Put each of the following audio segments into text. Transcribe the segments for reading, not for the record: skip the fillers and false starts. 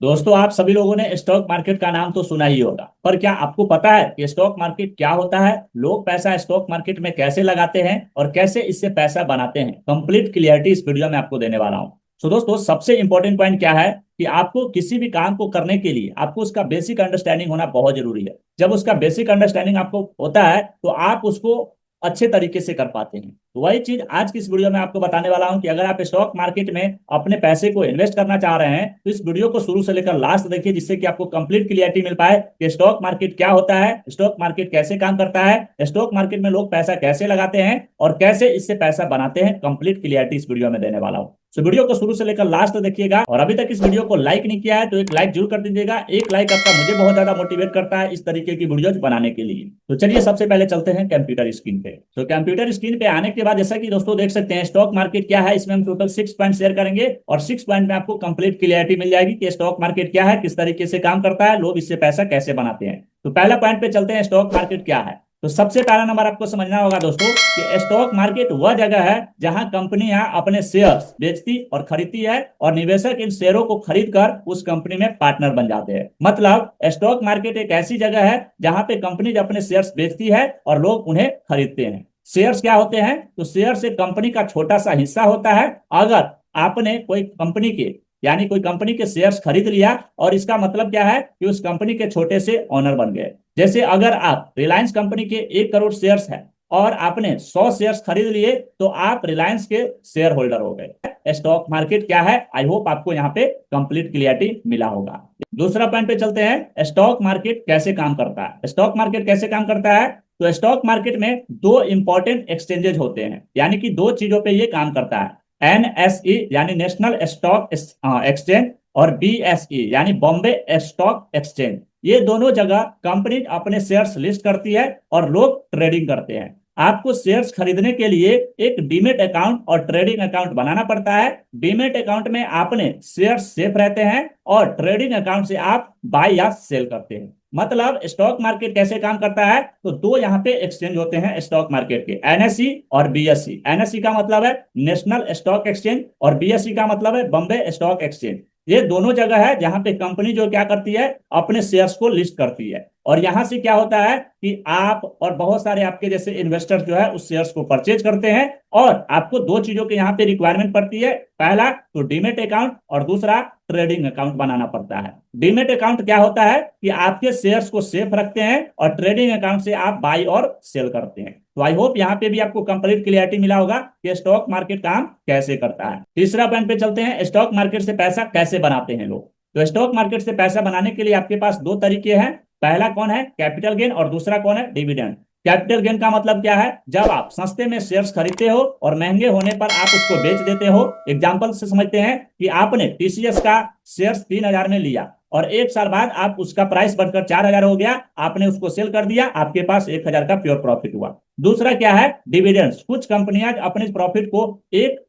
दोस्तों, आप सभी लोगों ने स्टॉक मार्केट का नाम तो सुना ही होगा, पर क्या आपको पता है कि स्टॉक मार्केट क्या होता है? लोग पैसा स्टॉक मार्केट में कैसे लगाते हैं और कैसे इससे पैसा बनाते हैं? कंप्लीट क्लियरिटी इस वीडियो में आपको देने वाला हूं। सो दोस्तों, सबसे इंपॉर्टेंट पॉइंट क्या है कि आपको किसी भी काम को करने के लिए आपको उसका बेसिक अंडरस्टैंडिंग होना बहुत जरूरी है। जब उसका बेसिक अंडरस्टैंडिंग आपको होता है तो आप उसको अच्छे तरीके से कर पाते हैं। तो वही चीज आज की इस वीडियो में आपको बताने वाला हूं कि अगर आप स्टॉक मार्केट में अपने पैसे को इन्वेस्ट करना चाह रहे हैं तो इस वीडियो को शुरू से लेकर लास्ट देखिए, जिससे कि आपको कंप्लीट क्लियरिटी मिल पाए कि स्टॉक मार्केट क्या होता है, स्टॉक मार्केट कैसे काम करता है, स्टॉक मार्केट में लोग पैसा कैसे लगाते हैं और कैसे इससे पैसा बनाते हैं। कंप्लीट क्लियरिटी इस वीडियो में देने वाला हूं। तो वीडियो को शुरू से लेकर लास्ट तक देखिएगा, और अभी तक इस वीडियो को लाइक नहीं किया है तो एक लाइक जरूर कर दीजिएगा। एक लाइक आपका मुझे बहुत ज्यादा मोटिवेट करता है इस तरीके की वीडियोज बनाने के लिए। तो चलिए सबसे पहले चलते हैं कंप्यूटर स्क्रीन पे। तो कंप्यूटर स्क्रीन पे आने के बाद जैसा कि दोस्तों देख सकते हैं स्टॉक मार्केट क्या है, इसमें हम टोटल 6 पॉइंट शेयर करेंगे और 6 पॉइंट में आपको कंप्लीट क्लियरिटी मिल जाएगी कि स्टॉक मार्केट क्या है, किस तरीके से काम करता है, लोग इससे पैसा कैसे बनाते हैं। तो पहला पॉइंट पे चलते हैं, स्टॉक मार्केट क्या है। तो सबसे पहला नंबर आपको समझना होगा दोस्तों कि स्टॉक मार्केट वह जगह है जहां कंपनियां अपने शेयर्स बेचती और खरीदती है और निवेशक इन शेयरों को खरीद कर उस कंपनी में पार्टनर बन जाते हैं। मतलब स्टॉक मार्केट एक ऐसी जगह है जहां पे कंपनी अपने शेयर्स बेचती है और लोग उन्हें खरीदते हैं। शेयर्स क्या होते हैं? तो शेयर्स एक कंपनी का छोटा सा हिस्सा होता है। अगर आपने कोई कंपनी के यानी कोई कंपनी के शेयर्स खरीद लिया और इसका मतलब क्या है कि उस कंपनी के छोटे से ओनर बन गए। जैसे अगर आप रिलायंस कंपनी के 1 करोड़ शेयर्स है और आपने 100 शेयर्स खरीद लिए तो आप रिलायंस के शेयर होल्डर हो गए। स्टॉक मार्केट क्या है, आई होप आपको यहाँ पे कंप्लीट क्लियरिटी मिला होगा। दूसरा पॉइंट पे चलते हैं, स्टॉक मार्केट कैसे काम करता है। स्टॉक मार्केट कैसे काम करता है? तो स्टॉक मार्केट में दो इंपॉर्टेंट एक्सचेंजेज होते हैं, यानी कि दो चीजों पे ये काम करता है। एनएसई यानी नेशनल स्टॉक एक्सचेंज और बीएसई यानी बॉम्बे स्टॉक एक्सचेंज। ये दोनों जगह कंपनी अपने शेयर्स लिस्ट करती है और लोग ट्रेडिंग करते हैं। आपको शेयर्स खरीदने के लिए एक डीमेट अकाउंट और ट्रेडिंग अकाउंट बनाना पड़ता है। डीमेट अकाउंट में आपने शेयर्स सेफ रहते हैं और ट्रेडिंग अकाउंट से आप बाय या सेल करते हैं। मतलब स्टॉक मार्केट कैसे काम करता है? तो दो यहाँ पे एक्सचेंज होते हैं स्टॉक मार्केट के, एनएसई और बीएसई। एनएसई का मतलब है नेशनल स्टॉक एक्सचेंज और बीएसई का मतलब है बॉम्बे स्टॉक एक्सचेंज। ये दोनों जगह है जहां पे कंपनी जो क्या करती है, अपने शेयर्स को लिस्ट करती है। और यहां से क्या होता है कि आप और बहुत सारे आपके जैसे इन्वेस्टर्स जो है उस शेयर्स को परचेज करते हैं। और आपको दो चीजों की यहाँ पे रिक्वायरमेंट पड़ती है, पहला तो डीमेट अकाउंट और दूसरा ट्रेडिंग अकाउंट बनाना पड़ता है। डीमेट अकाउंट क्या होता है कि आपके शेयर्स को सेफ रखते हैं और ट्रेडिंग अकाउंट से आप बाई और सेल करते हैं। तो आई होप यहाँ पे भी आपको कंप्लीट क्लियरिटी मिला होगा कि स्टॉक मार्केट काम कैसे करता है। तीसरा पॉइंट पे चलते हैं, स्टॉक मार्केट से पैसा कैसे बनाते हैं लोग। तो स्टॉक मार्केट से पैसा बनाने के लिए आपके पास दो तरीके हैं। पहला कौन है? कैपिटल गेन, और दूसरा कौन है? डिविडेंड। कैपिटल गेन का मतलब क्या है? जब आप सस्ते में शेयर्स खरीदते हो और महंगे होने पर आप उसको बेच देते हो। एग्जांपल से समझते हैं कि आपने टीसीएस का शेयर्स 3,000 में लिया और 1 साल बाद आप उसका प्राइस बढ़कर 4,000 हो गया, आपने उसको सेल कर दिया, आपके पास 1,000 का प्योर प्रॉफिट हुआ। दूसरा क्या है? डिविडेंड्स। कुछ कंपनियां अपने प्रॉफिट को एक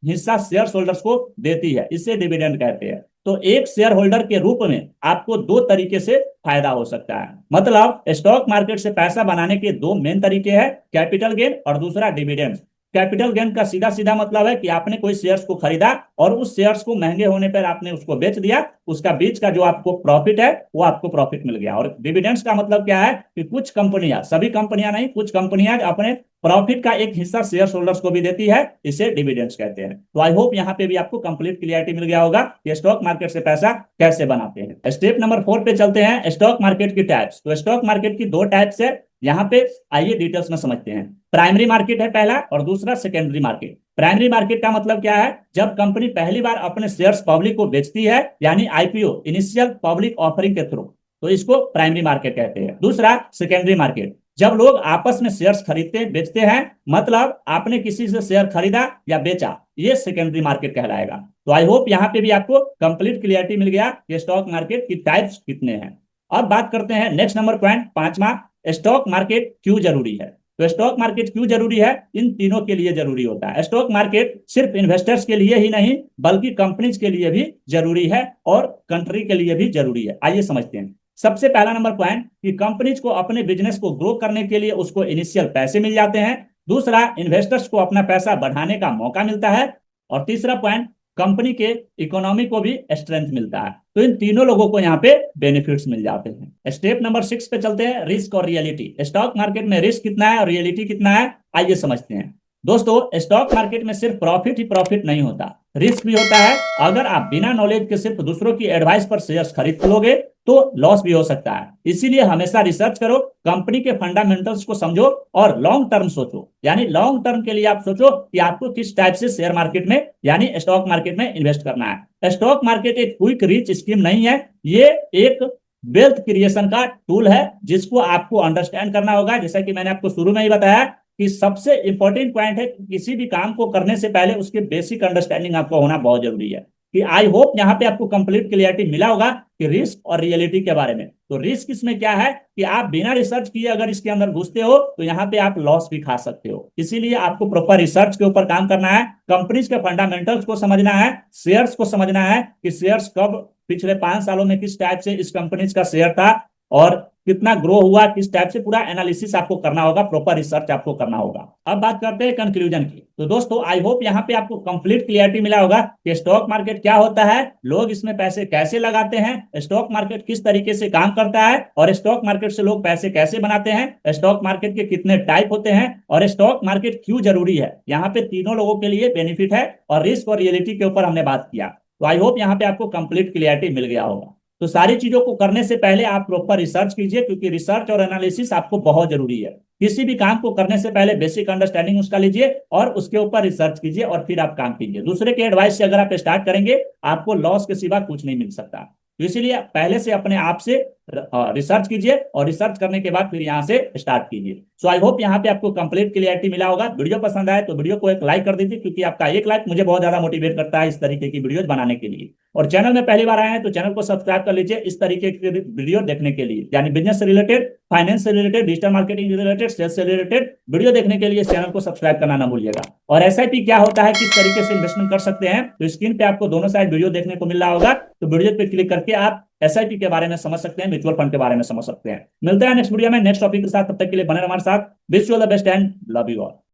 हिस्सा शेयर होल्डर्स को देती है, इसे डिविडेंड कहते हैं। तो एक शेयर होल्डर के रूप में आपको दो तरीके से फायदा हो सकता है। मतलब स्टॉक मार्केट से पैसा बनाने के दो मेन तरीके हैं, कैपिटल गेन और दूसरा डिविडेंड। कैपिटल गेन का सीधा सीधा मतलब है कि आपने कोई शेयर्स को खरीदा और उस शेयर्स को महंगे होने पर आपने उसको बेच दिया, उसका बीच का जो आपको प्रॉफिट है वो आपको प्रॉफिट मिल गया। और डिविडेंड्स का मतलब क्या है कि कुछ कंपनियां, सभी कंपनियां नहीं, कुछ कंपनियां अपने प्रॉफिट का एक हिस्सा शेयर होल्डर्स को भी देती है, इसे डिविडेंड्स कहते हैं। तो आई होप यहाँ पे भी आपको कंप्लीट क्लियरिटी मिल गया होगा कि स्टॉक मार्केट से पैसा कैसे बनाते हैं। स्टेप नंबर 4 पे चलते हैं, स्टॉक मार्केट की टाइप्स। तो स्टॉक मार्केट की दो टाइप्स है, यहाँ पे आइए डिटेल्स में समझते हैं। प्राइमरी मार्केट है पहला और दूसरा सेकेंडरी मार्केट। प्राइमरी मार्केट का मतलब क्या है? जब कंपनी पहली बार अपने शेयर्स पब्लिक को बेचती है, यानी आईपीओ, इनिशियल पब्लिक ऑफरिंग के थ्रू, तो इसको प्राइमरी मार्केट कहते हैं। दूसरा सेकेंडरी मार्केट, जब लोग आपस में शेयर्स खरीदते बेचते हैं, मतलब आपने किसी से शेयर खरीदा या बेचा, ये सेकेंडरी मार्केट कहलाएगा। तो आई होप यहाँ पे भी आपको कंप्लीट क्लियरिटी मिल गया कि स्टॉक मार्केट की टाइप्स कितने हैं। अब बात करते हैं नेक्स्ट नंबर पॉइंट, पांचवा, स्टॉक मार्केट क्यों जरूरी है। तो स्टॉक मार्केट क्यों जरूरी है? इन तीनों के लिए जरूरी होता है। स्टॉक मार्केट सिर्फ इन्वेस्टर्स के लिए ही नहीं बल्कि कंपनीज के लिए भी जरूरी है और कंट्री के लिए भी जरूरी है। आइए समझते हैं। सबसे पहला नंबर पॉइंट कि कंपनीज को अपने बिजनेस को ग्रो करने के लिए उसको इनिशियल पैसे मिल जाते हैं। दूसरा, इन्वेस्टर्स को अपना पैसा बढ़ाने का मौका मिलता है। और तीसरा पॉइंट, कंपनी के इकोनॉमी को भी स्ट्रेंथ मिलता है। तो इन तीनों लोगों को यहाँ पे बेनिफिट्स मिल जाते हैं। स्टेप नंबर 6 पे चलते हैं, रिस्क और रियलिटी। स्टॉक मार्केट में रिस्क कितना है और रियलिटी कितना है, आइए समझते हैं। दोस्तों, स्टॉक मार्केट में सिर्फ प्रॉफिट ही प्रॉफिट नहीं होता, रिस्क भी होता है। अगर आप बिना नॉलेज के सिर्फ दूसरों की एडवाइस पर शेयर्स खरीद लोगे तो लॉस भी हो सकता है। इसीलिए हमेशा रिसर्च करो, कंपनी के फंडामेंटल्स को समझो और लॉन्ग टर्म सोचो। यानी लॉन्ग टर्म के लिए आप सोचो कि आपको किस टाइप से शेयर मार्केट में यानी स्टॉक मार्केट में इन्वेस्ट करना है। स्टॉक मार्केट एक क्विक रिच स्कीम नहीं है, ये एक वेल्थ क्रिएशन का टूल है जिसको आपको अंडरस्टैंड करना होगा। जैसा कि मैंने आपको शुरू में ही बताया कि सबसे इंपॉर्टेंट पॉइंट है कि किसी भी काम को करने से पहले उसके बेसिक अंडरस्टैंडिंग आपको होना बहुत जरूरी है। कि आई होप यहाँ पे आपको कंप्लीट क्लियरिटी मिला होगा कि रिस्क और रियलिटी के बारे में। तो रिस्क इसमें क्या है कि आप बिना रिसर्च किए अगर इसके अंदर घुसते हो तो यहाँ पे आप लॉस भी खा सकते हो। इसीलिए आपको प्रॉपर रिसर्च के ऊपर काम करना है, कंपनीज के फंडामेंटल्स को समझना है, शेयर्स को समझना है कि शेयर्स कब पिछले 5 सालों में किस टाइप से इस कंपनीज का शेयर था और कितना ग्रो हुआ, किस टाइप से पूरा एनालिसिस आपको करना होगा, प्रॉपर रिसर्च आपको करना होगा। अब बात करते हैं कंक्लूजन की। तो दोस्तों, आई होप यहाँ पे आपको कंप्लीट क्लियरिटी मिला होगा कि स्टॉक मार्केट क्या होता है, लोग इसमें पैसे कैसे लगाते हैं, स्टॉक मार्केट किस तरीके से काम करता है और स्टॉक मार्केट से लोग पैसे कैसे बनाते हैं, स्टॉक मार्केट के कितने टाइप होते हैं और स्टॉक मार्केट क्यों जरूरी है। यहाँ पे तीनों लोगों के लिए बेनिफिट है और रिस्क और रियलिटी के ऊपर हमने बात किया। तो आई होप यहाँ पे आपको कंप्लीट क्लियरिटी मिल गया होगा। तो सारी चीजों को करने से पहले आप प्रॉपर रिसर्च कीजिए, क्योंकि रिसर्च और एनालिसिस आपको बहुत जरूरी है। किसी भी काम को करने से पहले बेसिक अंडरस्टैंडिंग उसका लीजिए और उसके ऊपर रिसर्च कीजिए और फिर आप काम कीजिए। दूसरे के एडवाइस से अगर आप स्टार्ट करेंगे आपको लॉस के सिवा कुछ नहीं मिल सकता। तो इसीलिए पहले से अपने आप से रिसर्च कीजिए और रिसर्च करने के बाद फिर यहाँ से स्टार्ट कीजिए। सो आई होप यहाँ पे आपको कंप्लीट क्लियरिटी मिला होगा। वीडियो पसंद आए तो वीडियो को एक लाइक कर दीजिए, क्योंकि आपका एक लाइक मुझे बहुत ज्यादा मोटिवेट करता है इस तरीके की वीडियोज बनाने के लिए। और चैनल में पहली बार आए हैं तो चैनल को सब्सक्राइब कर लीजिए इस तरीके के वीडियो देखने के लिए, यानी बिजनेस से रिलेटेड, फाइनेंस से रिलेटेड, डिजिटल मार्केटिंग से रिलेटेड, सेल्स से रिलेटेड वीडियो देखने के लिए इस चैनल को सब्सक्राइब करना ना भूलिएगा। और एसआईपी क्या होता है, किस तरीके से इन्वेस्टमेंट कर सकते हैं, तो स्क्रीन पे आपको दोनों साइड वीडियो देखने को मिल रहा होगा। तो वीडियो पे क्लिक करके आप एसआईपी के बारे में समझ सकते हैं, म्यूचुअल फंड के बारे में समझ सकते हैं। मिलते हैं नेक्स्ट वीडियो में नेक्स्ट टॉपिक के साथ, तब तक के लिए बने हमारे साथ। Wish you all the best and love you all.